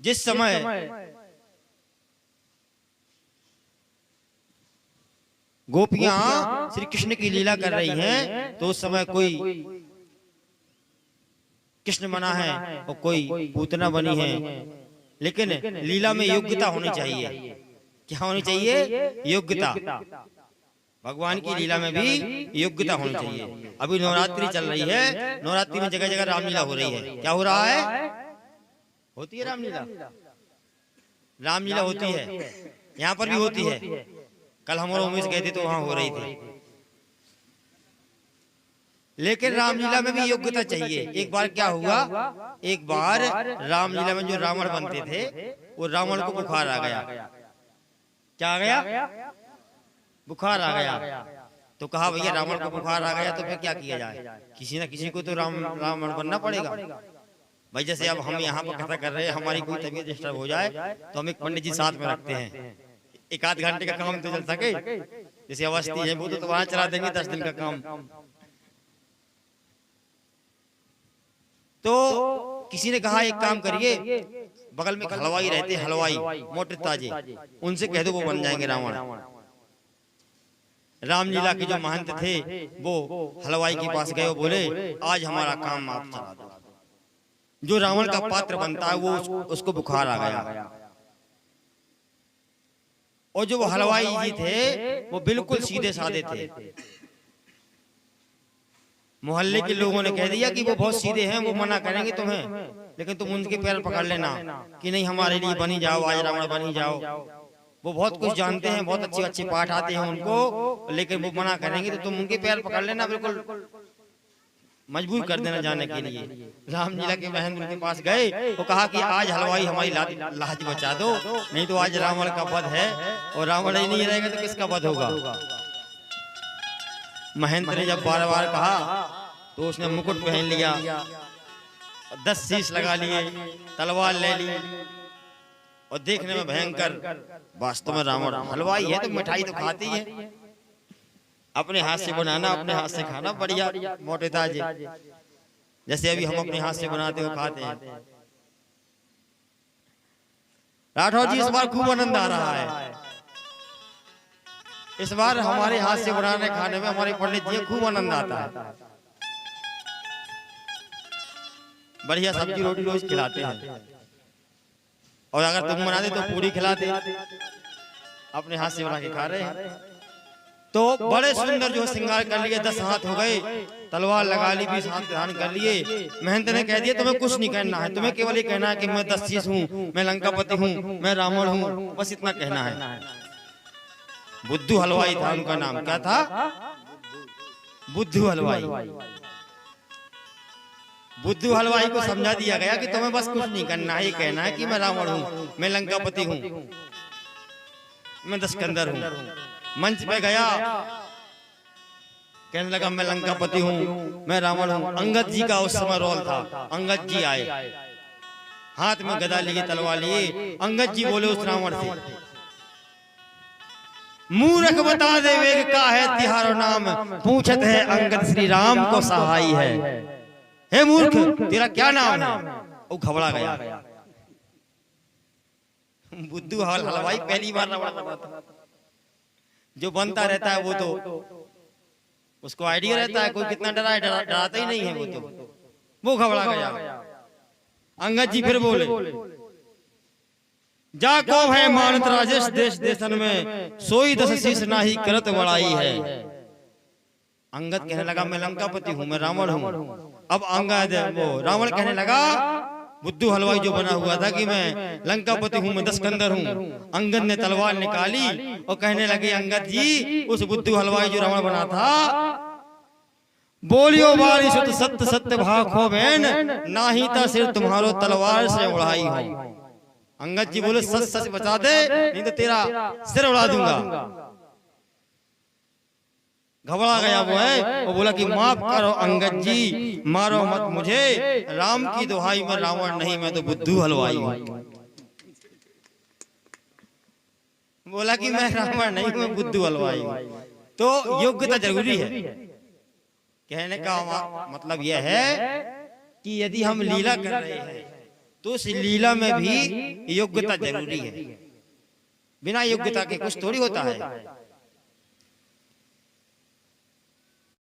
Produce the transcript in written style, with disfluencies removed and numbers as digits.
जिस समय गोपियां श्री कृष्ण की लीला कर रही हैं तो उस समय कोई कृष्ण बना है और कोई पूतना बनी है, लेकिन लीला में योग्यता होनी चाहिए। क्या होनी चाहिए? योग्यता। भगवान की लीला में भी योग्यता होनी चाहिए। अभी नवरात्रि चल रही है, नवरात्रि में जगह जगह रामलीला हो रही है। क्या हो रहा है? होती है रामलीला, रामलीला होती है, यहाँ पर भी होती है। कल हमारे उमेश गए थे तो वहां हो रही थी। लेकिन रामलीला में भी योग्यता चाहिए। एक बार क्या हुआ, एक बार रामलीला में जो रावण बनते थे वो रावण को बुखार आ गया। क्या आ गया? बुखार आ गया। तो कहा भैया रावण को बुखार आ गया तो फिर क्या किया जाए? किसी न किसी को तो रावण बनना पड़ेगा। भाई जैसे अब हम यहाँ पर कथा कर रहे हैं, हमारी कोई तबीयत डिस्टर्ब हो जाए तो हम एक पंडित जी साथ में रखते हैं, एक आध घंटे का काम तो चल सके। जैसे अवस्थी है वो तो वहां चला देंगे 10 दिन का काम। तो किसी ने कहा एक काम करिए, बगल में हलवाई रहते, हलवाई मोटे ताजे, उनसे कह दो वो बन जाएंगे रावण। रामलीला के जो महंत थे वो हलवाई के पास गए, बोले आज हमारा काम आप चला दो। जो रावण का पात्र बनता है वो उसको बुखार आ गया। और जो वो हलवाई जी थे वो बिल्कुल सीधे साधे थे। मोहल्ले के लोगों ने कह दिया कि वो बहुत सीधे हैं, वो मना करेंगे तुम्हें, लेकिन तुम उनके पैर पकड़ लेना कि नहीं हमारे लिए बनी जाओ, आज रावण बनी जाओ। वो बहुत कुछ जानते हैं, बहुत अच्छे अच्छे पाठ आते हैं उनको, लेकिन वो मना करेंगे तो तुम उनके पैर पकड़ लेना, बिल्कुल मजबूर कर देना जाने के लिए। रामलीला के बहन उनके पास गए, वो कहा कि आज हलवाई हमारी लाज बचा दो, नहीं तो आज रावण का वध है और रावण ही नहीं रहेगा तो किसका वध होगा। महंत ने जब बार बार कहा तो उसने मुकुट पहन लिया, 10 शीश लगा लिए, तलवार ले ली और देखने में भयंकर, वास्तव में रावण। हलवाई है तो मिठाई तो खाती है, अपने हाथ से बनाना, अपने हाथ से खाना, बढ़िया मोटे ताजे, जैसे अभी हम अपने हाथ से बनाते हो खाते हैं। राठौर जी इस बार खूब आनंद आ रहा है। इस बार हमारे हाथ से बनाने खाने में हमारे पंडित जी खूब आनंद आता है। बढ़िया सब्जी रोटी रोज खिलाते हैं, और अगर तुम बनाते तो पूरी खिलाते। अपने हाथ से बना के खा रहे हैं। तो बड़े सुंदर जो श्रृंगार कर लिए, 10 हाथ हो गए, तलवार लगा ली, 20 हाथ धारण कर लिए। महंत ने कह दिया तुम्हें कुछ नहीं कहना है, तुम्हें केवल ये कहना है कि मैं 10 शीश हूँ, मैं लंकापति हूँ, मैं रावण हूँ, बस इतना कहना है। बुद्धू हलवाई था उनका नाम। क्या था? बुद्धू हलवाई। बुद्धू हलवाई को समझा दिया गया कि तुम्हें बस कुछ नहीं करना है, ये कहना है कि मैं रावण हूँ, मैं लंकापति हूँ, मैं दशकंदर हूँ। मंच पे गया, कहने लगा मैं लंकापति हूँ, मैं रावण हूँ। अंगद जी का उस समय रोल था। अंगद जी आए, हाथ में गदा लिए, तलवार लिए। अंगद जी बोले उस रावण से, मूर्ख बता दे वेग का है तिहारो नाम, पूछत है अंगद श्री राम को सहाय है। हे मूर्ख, तेरा क्या नाम है? वो घबरा गया। बुद्धू हलवाई पहली बार रावण बना था। जो बनता रहता है वो तो उसको आइडिया रहता है, कोई कितना डरा है, डराता ही नहीं है वो घबरा गया। अंगद जी फिर बोले, जाको है मानत राजेश देश देशन में, सोई 10 शीश नाही करत बड़ाई है। अंगद कहने लगा मैं लंकापति हूँ, मैं रावण हूँ। अब अंगद वो रावण कहने लगा, बुद्धू हलवाई जो बना हुआ था कि मैं लंकापति हूँ, मैं दशकंदर हूँ। अंगद ने तलवार निकाली और कहने लगे, अंगद जी उस बुद्धू हलवाई जो रावण बना था, बोलियो बारी सुत सत्य सत्य भाखो बहन, नाही ता सिर तुम्हारो तलवार से उड़ाई हो। अंगद जी बोले सच सच बता दे, नहीं तो तेरा सिर उड़ा दूंगा। घबरा गया वो है, वो बोला कि माफ करो अंगद जी, मारो मत मुझे, राम की दुहाई में रावण नहीं, मैं तो बुद्धू हलवाई हूँ। बोला कि मैं रावण नहीं, मैं बुद्धू हलवाई हूँ। तो योग्यता जरूरी है। कहने का मतलब यह है कि यदि हम लीला कर रहे हैं तो उस लीला में भी योग्यता जरूरी है। बिना योग्यता के कुछ थोड़ी होता है।